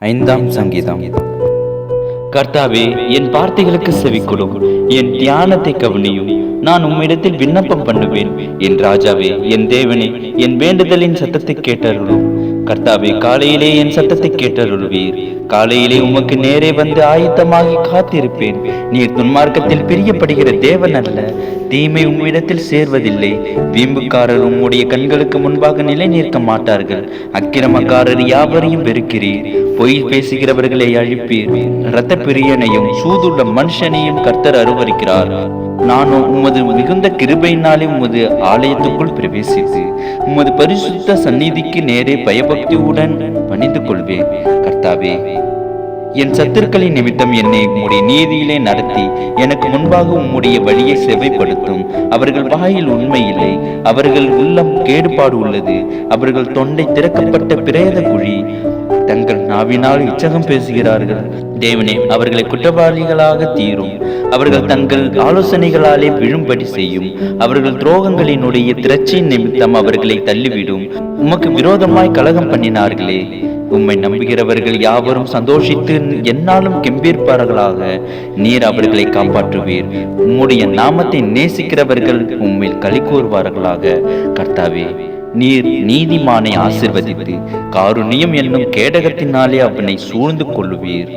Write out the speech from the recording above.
ஐந்தாம் சங்கீதம். கர்த்தாவே, என் வார்த்தைகளுக்கு செவிக்கொடும், என் தியானத்தை கவனியும். நான் உம்மிடத்தில் விண்ணப்பம் பண்ணுவேன். என் ராஜாவே, என் தேவனே, என் வேண்டுதலின் சத்தத்தை கேட்டருளும். கர்த்தாவே, காலையிலே என் சத்தத்தை கேட்டருள்வீர். காலையிலே உமக்கு நேரே வந்து ஆயத்தமாகி காத்திருப்பேன். நீர் துன்மார்க்கத்தில் பிரியப்படுகிற தேவன் அல்ல, தீமை உம்மிடத்தில் சேர்வதில்லை. வீம்புக்காரர் உம்முடைய கண்களுக்கு முன்பாக நிலை நிற்க மாட்டார்கள். அக்கிரமக்காரர் யாவரையும் வெறுக்கிறீர். பொய் பேசுகிறவர்களை அழிப்பீர். இரத்த பிரியனையும் சூதுள்ள மனுஷனையும் கர்த்தர் அருவருக்கிறார். நானும் உமது மிகுந்த கிருபையினாலே உமது ஆலயத்துக்குள் பிரவேசித்து உமது பரிசுத்த சந்நிதிக்கு நேரே பயபக்தியுடன் பணிந்து கொள்வேன். கர்த்தாவே, என் சத்துருக்களின் நிமித்தம் என்னை உம்முடைய நீதியிலே நடத்தி எனக்கு முன்பாக உம்முடைய வழியை செவைப்படுத்தும். அவர்கள் வாயில் உண்மை இல்லை, அவர்கள் உள்ளம் கேடுபாடு உள்ளது. அவர்கள் தொண்டை திறக்கப்பட்ட பிரேத குழி. தங்கள் நாவினால் இச்சகம் பேசுகிறார்கள். தேவனே, அவர்களை குற்றவாளிகளாக தீரும். அவர்கள் தங்கள் ஆலோசனைகளாலே விழும்படி செய்யும். அவர்கள் துரோகங்களினுடைய திரட்சியின் நிமித்தம் அவர்களை தள்ளிவிடும். உமக்கு விரோதமாய் கலகம் பண்ணினார்களே. உம்மை நம்புகிறவர்கள் யாவரும் சந்தோஷித்து என்னாலும் கெம்பீர்ப்பார்களாக. நீர் அவர்களை காப்பாற்றுவீர். உம்முடைய நாமத்தை நேசிக்கிறவர்கள் உம்மில் களி கூறுவார்களாக. கர்த்தாவே, நீர் நீதிமானை ஆசிர்வதித்து காருண்யம் என்னும் கேடகத்தினாலே அவனை சூழ்ந்து கொள்ளுவீர்.